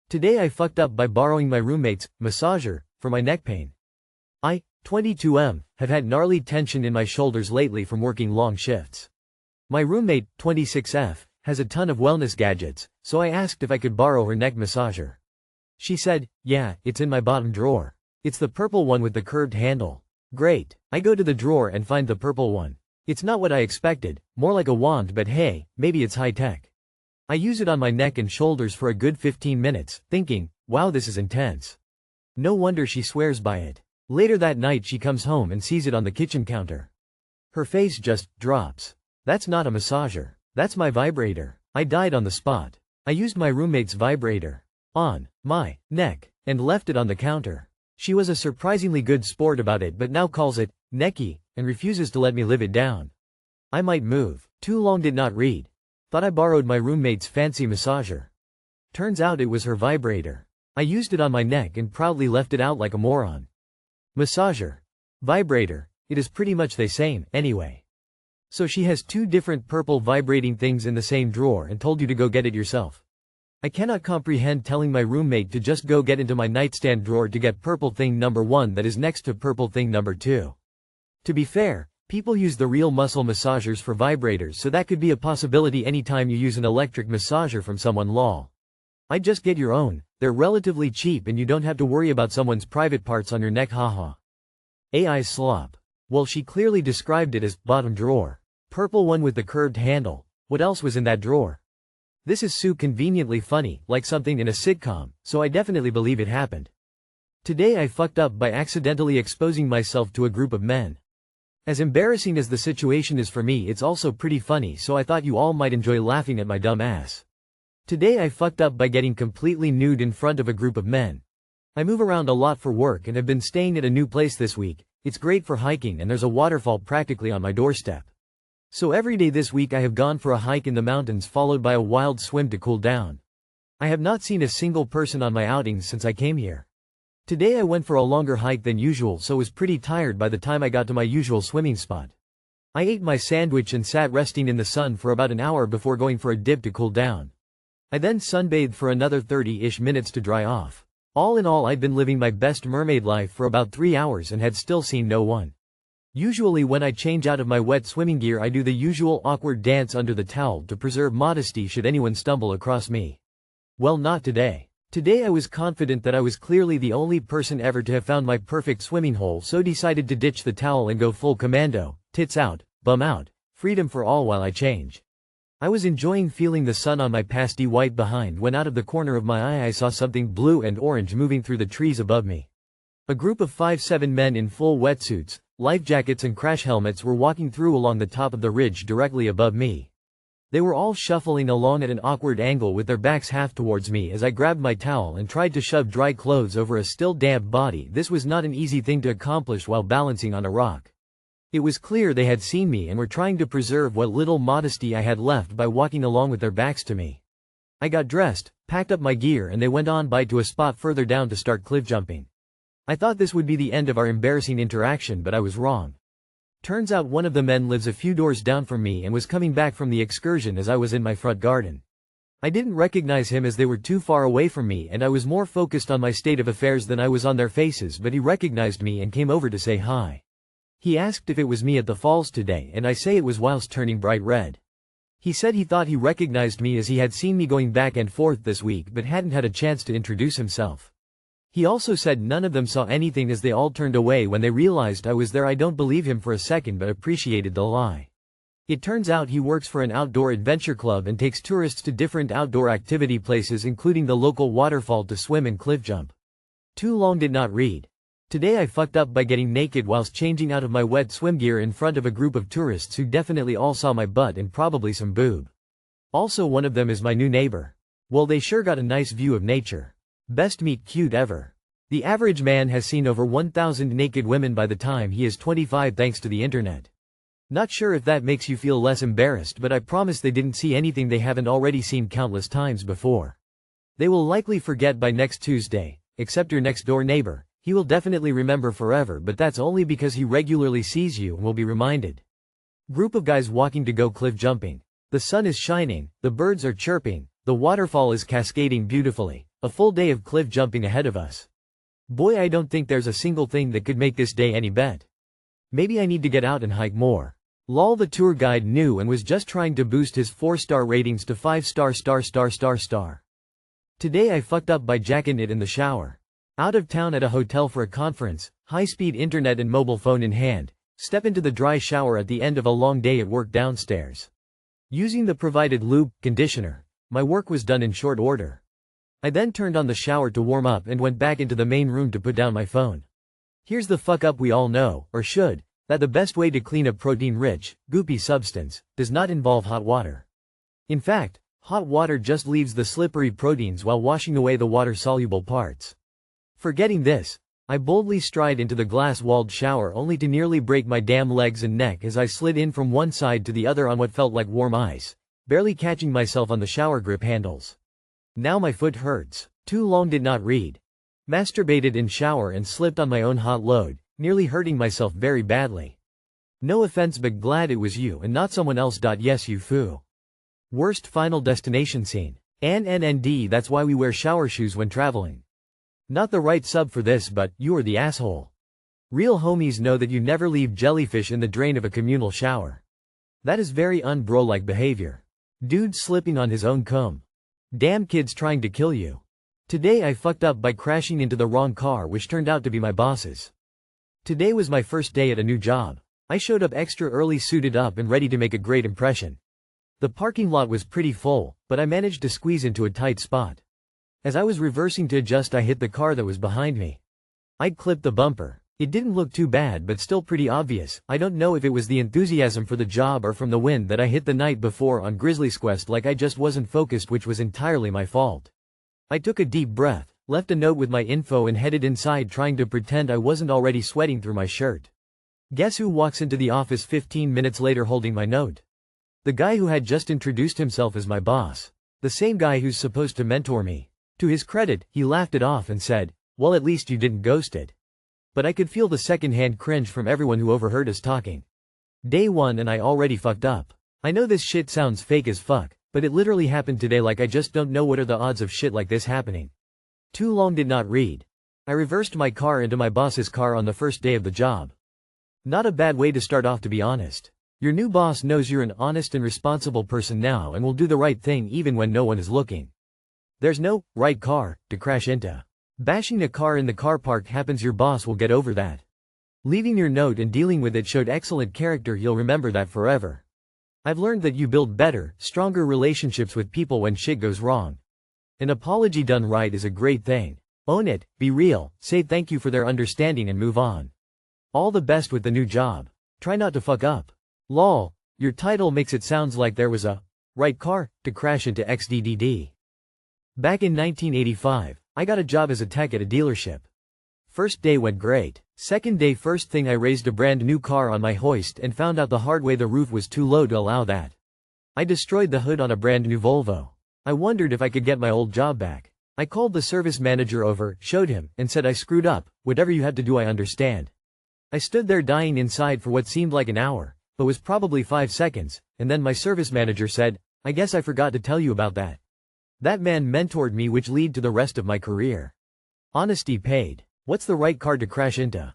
Today I fucked up by borrowing my roommate's massager for my neck pain. I, 22M, have had gnarly tension in my shoulders lately from working long shifts. My roommate, 26F, has a ton of wellness gadgets, so I asked if I could borrow her neck massager. She said, yeah, it's in my bottom drawer. It's the purple one with the curved handle. Great. I go to the drawer and find the purple one. It's not what I expected, more like a wand, but hey, maybe it's high-tech. I use it on my neck and shoulders for a good 15 minutes, thinking, wow, this is intense. No wonder she swears by it. Later that night she comes home and sees it on the kitchen counter. Her face just drops. That's not a massager. That's my vibrator. I died on the spot. I used my roommate's vibrator on my neck and left it on the counter. She was a surprisingly good sport about it, but now calls it necky and refuses to let me live it down. I might move. Too long did not read. Thought I borrowed my roommate's fancy massager. Turns out it was her vibrator. I used it on my neck and proudly left it out like a moron. Massager. Vibrator. It is pretty much the same, anyway. So she has two different purple vibrating things in the same drawer and told you to go get it yourself. I cannot comprehend telling my roommate to just go get into my nightstand drawer to get purple thing number 1 that is next to purple thing number 2. To be fair, people use the real muscle massagers for vibrators, so that could be a possibility anytime you use an electric massager from someone. Lol. I'd just get your own. They're relatively cheap and you don't have to worry about someone's private parts on your neck. Haha. AI's slop. Well, she clearly described it as bottom drawer. Purple one with the curved handle. What else was in that drawer? This is so conveniently funny, like something in a sitcom, so I definitely believe it happened. Today I fucked up by accidentally exposing myself to a group of men. As embarrassing as the situation is for me, it's also pretty funny, so I thought you all might enjoy laughing at my dumb ass. Today I fucked up by getting completely nude in front of a group of men. I move around a lot for work and have been staying at a new place this week. It's great for hiking and there's a waterfall practically on my doorstep. So every day this week I have gone for a hike in the mountains followed by a wild swim to cool down. I have not seen a single person on my outings since I came here. Today I went for a longer hike than usual, so was pretty tired by the time I got to my usual swimming spot. I ate my sandwich and sat resting in the sun for about an hour before going for a dip to cool down. I then sunbathed for another 30-ish minutes to dry off. All in all, I'd been living my best mermaid life for about 3 hours and had still seen no one. Usually when I change out of my wet swimming gear I do the usual awkward dance under the towel to preserve modesty should anyone stumble across me. Well, not today. Today I was confident that I was clearly the only person ever to have found my perfect swimming hole, so decided to ditch the towel and go full commando, tits out, bum out, freedom for all while I change. I was enjoying feeling the sun on my pasty white behind when out of the corner of my eye I saw something blue and orange moving through the trees above me. A group of 5-7 men in full wetsuits, life jackets and crash helmets were walking through along the top of the ridge directly above me. They were all shuffling along at an awkward angle with their backs half towards me as I grabbed my towel and tried to shove dry clothes over a still damp body. This was not an easy thing to accomplish while balancing on a rock. It was clear they had seen me and were trying to preserve what little modesty I had left by walking along with their backs to me. I got dressed, packed up my gear, and they went on by to a spot further down to start cliff jumping. I thought this would be the end of our embarrassing interaction, but I was wrong. Turns out one of the men lives a few doors down from me and was coming back from the excursion as I was in my front garden. I didn't recognize him as they were too far away from me and I was more focused on my state of affairs than I was on their faces, but he recognized me and came over to say hi. He asked if it was me at the falls today and I say it was whilst turning bright red. He said he thought he recognized me as he had seen me going back and forth this week but hadn't had a chance to introduce himself. He also said none of them saw anything as they all turned away when they realized I was there. I don't believe him for a second but appreciated the lie. It turns out he works for an outdoor adventure club and takes tourists to different outdoor activity places including the local waterfall to swim and cliff jump. Too long did not read. Today I fucked up by getting naked whilst changing out of my wet swim gear in front of a group of tourists who definitely all saw my butt and probably some boob. Also one of them is my new neighbor. Well, they sure got a nice view of nature. Best meet cute ever. The average man has seen over 1,000 naked women by the time he is 25 thanks to the internet. Not sure if that makes you feel less embarrassed, but I promise they didn't see anything they haven't already seen countless times before. They will likely forget by next Tuesday, except your next door neighbor. He will definitely remember forever, but that's only because he regularly sees you and will be reminded. Group of guys walking to go cliff jumping. The sun is shining, the birds are chirping, the waterfall is cascading beautifully. A full day of cliff jumping ahead of us. Boy, I don't think there's a single thing that could make this day any better. Maybe I need to get out and hike more. Lol, the tour guide knew and was just trying to boost his 4-star ratings to 5-star. Today I fucked up by jacking it in the shower. Out of town at a hotel for a conference, high-speed internet and mobile phone in hand, step into the dry shower at the end of a long day at work downstairs. Using the provided lube, conditioner, my work was done in short order. I then turned on the shower to warm up and went back into the main room to put down my phone. Here's the fuck up we all know, or should, that the best way to clean a protein-rich, goopy substance, does not involve hot water. In fact, hot water just leaves the slippery proteins while washing away the water-soluble parts. Forgetting this, I boldly stride into the glass-walled shower only to nearly break my damn legs and neck as I slid in from one side to the other on what felt like warm ice, barely catching myself on the shower grip handles. Now my foot hurts. Too long did not read. Masturbated in shower and slipped on my own hot load, nearly hurting myself very badly. No offense, but glad it was you and not someone else. Yes, you foo. Worst final destination scene. NNND, that's why we wear shower shoes when traveling. Not the right sub for this, but you are the asshole. Real homies know that you never leave jellyfish in the drain of a communal shower. That is very un-bro-like behavior. Dude slipping on his own cum. Damn kids trying to kill you. Today I fucked up by crashing into the wrong car, which turned out to be my boss's. Today was my first day at a new job. I showed up extra early, suited up and ready to make a great impression. The parking lot was pretty full, but I managed to squeeze into a tight spot. As I was reversing to adjust, I hit the car that was behind me. I'd clipped the bumper. It didn't look too bad, but still pretty obvious. I don't know if it was the enthusiasm for the job or from the wind that I hit the night before on Grizzly's Quest, like I just wasn't focused, which was entirely my fault. I took a deep breath, left a note with my info and headed inside, trying to pretend I wasn't already sweating through my shirt. Guess who walks into the office 15 minutes later holding my note? The guy who had just introduced himself as my boss. The same guy who's supposed to mentor me. To his credit, he laughed it off and said, "Well, at least you didn't ghost it." But I could feel the second-hand cringe from everyone who overheard us talking. Day 1 and I already fucked up. I know this shit sounds fake as fuck, but it literally happened today. Like, I just don't know what are the odds of shit like this happening. Too long did not read. I reversed my car into my boss's car on the first day of the job. Not a bad way to start off, to be honest. Your new boss knows you're an honest and responsible person now and will do the right thing even when no one is looking. There's no right car to crash into. Bashing a car in the car park happens, your boss will get over that. Leaving your note and dealing with it showed excellent character, he'll remember that forever. I've learned that you build better, stronger relationships with people when shit goes wrong. An apology done right is a great thing. Own it, be real, say thank you for their understanding and move on. All the best with the new job. Try not to fuck up. Lol, your title makes it sounds like there was a right car to crash into XDDD. Back in 1985, I got a job as a tech at a dealership. First day went great. Second day, first thing I raised a brand new car on my hoist and found out the hard way the roof was too low to allow that. I destroyed the hood on a brand new Volvo. I wondered if I could get my old job back. I called the service manager over, showed him, and said I screwed up, whatever you had to do I understand. I stood there dying inside for what seemed like an hour, but was probably 5 seconds, and then my service manager said, "I guess I forgot to tell you about that." That man mentored me, which led to the rest of my career. Honesty paid. What's the right car to crash into?